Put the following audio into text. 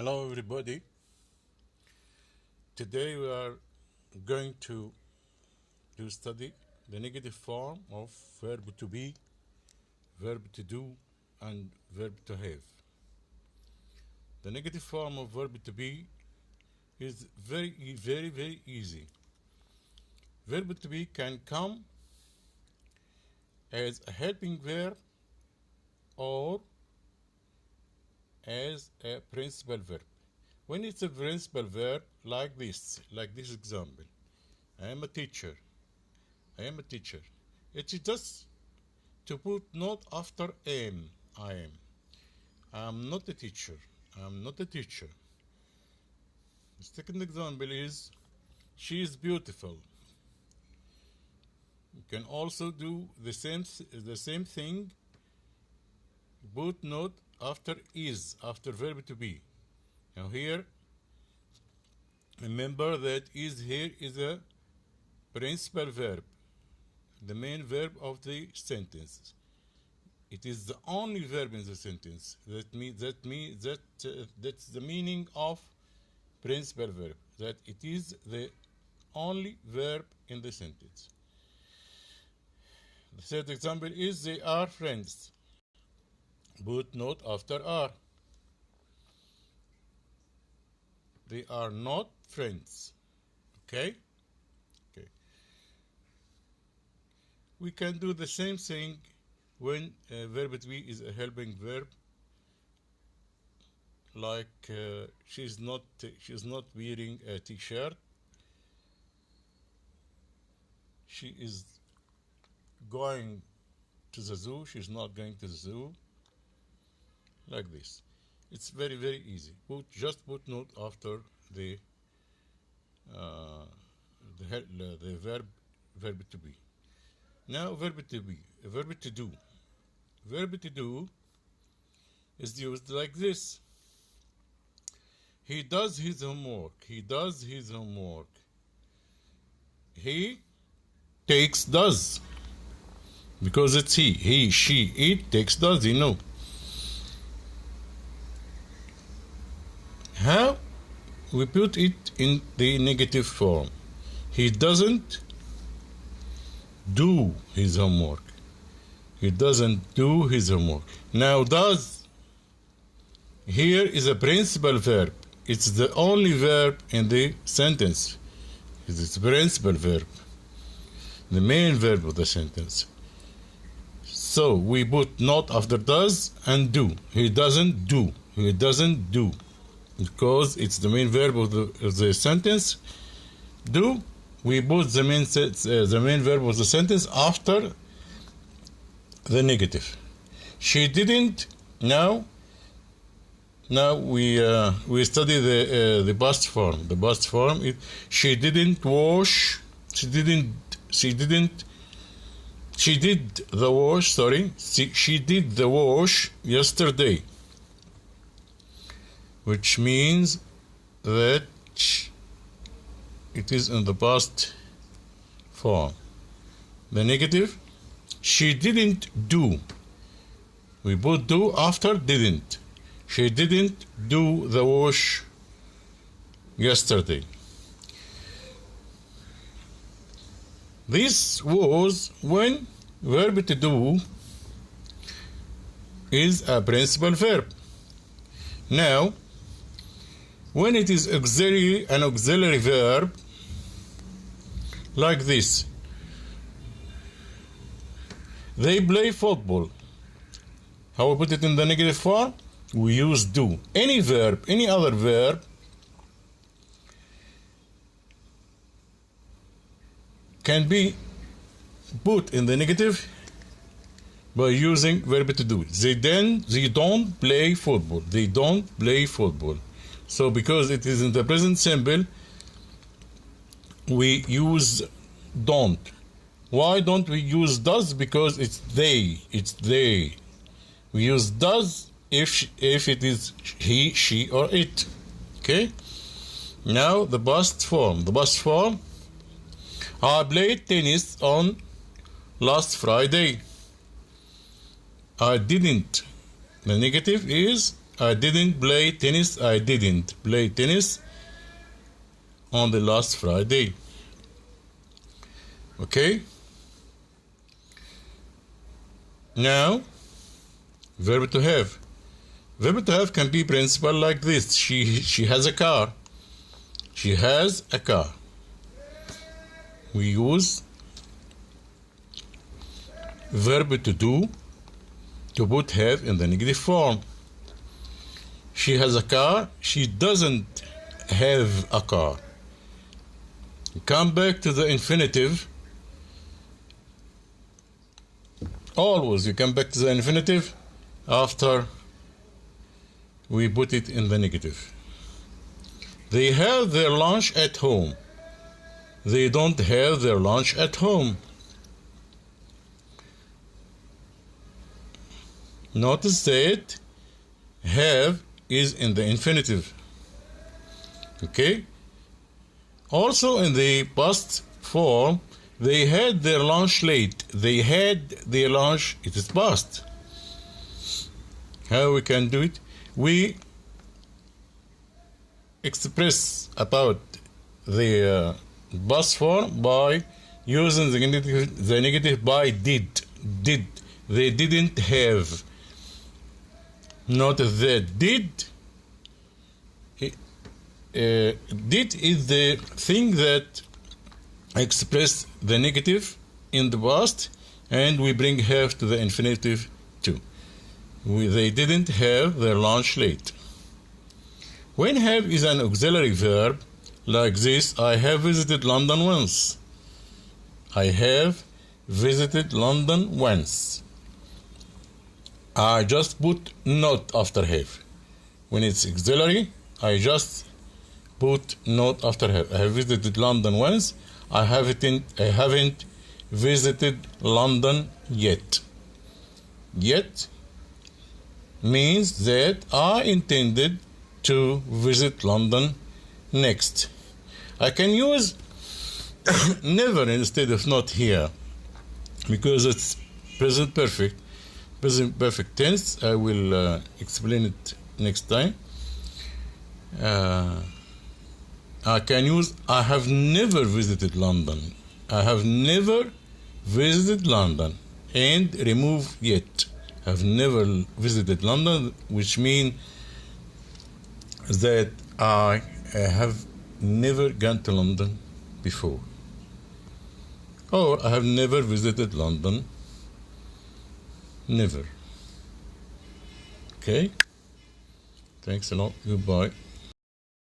Hello everybody. Today we are going to study the negative form of verb to be, verb to do, and verb to have. The negative form of verb to be is very easy. Verb to be can come as a helping verb or as a principal verb. When it's a principal verb, like this example, I am a teacher. It's just to put not after am. I am not a teacher. The second example is she is beautiful. You can also do the same thing. Put not after is, after verb to be. Now here, remember that is here is a principal verb, the main verb of the sentence. It is the only verb in the sentence. That's the meaning of principal verb. That it is the only verb in the sentence. The third example is they are friends. Put not after are. They are not friends. Okay? We can do the same thing when verb to be is a helping verb. Like she's not wearing a t-shirt. She is going to the zoo. She's not going to the zoo. Like this. It's very easy. Just put not after the verb to be. Now verb to be, verb to do. Verb to do is used like this. He does his homework. He takes does. Because it's he, she, it takes does, you know. How we put it in the negative form? He doesn't do his homework. Now does here is a principal verb. It's the only verb in the sentence. It's a principal verb, the main verb of the sentence. So we put not after does and do. He doesn't do. Because it's the main verb of the sentence. Do, we put the main verb of the sentence after the negative. She didn't. Now we study the past form. The past form is she didn't wash. She did the wash. Sorry, she did the wash yesterday. Which means that it is in the past form. The negative, she didn't do. We put do after didn't. She didn't do the wash yesterday. This was when verb to do is a principal verb. Now, when it is an auxiliary verb, like this, they play football. How we put it in the negative form? We use do. Any other verb can be put in the negative by using verb to do. They don't play football. So because it is in the present simple, we use don't. Why don't we use does? Because it's they. We use does if it is he, she, or it. Okay? Now the past form. I played tennis on last Friday. I didn't. The negative is I didn't play tennis. I didn't play tennis on the last Friday. Okay? Now, verb to have. Verb to have can be principal like this. She has a car. She has a car. We use verb to do to put have in the negative form. She has a car. She doesn't have a car. Come back to the infinitive. Always you come back to the infinitive after we put it in the negative. They have their lunch at home. They don't have their lunch at home. Notice that have is in the infinitive. Okay? Also in the past form, they had their lunch late. They had their lunch, it is past. How we can do it? We express about the past form by using the negative by did. Did. They didn't have. Notice that did is the thing that express the negative in the past, and we bring have to the infinitive too. They didn't have their lunch late. When have is an auxiliary verb like this, I have visited London once. I have visited London once. I just put not after have. When it's auxiliary, I just put not after have. I have visited London once. I haven't visited London yet. Yet means that I intended to visit London next. I can use never instead of not here because it's present perfect. Present perfect tense. I will explain it next time. I can use I have never visited London. I have never visited London and remove yet. I've never visited London, which means that I have never gone to London before. Or I have never visited London. Never. Okay? Thanks a lot. Goodbye.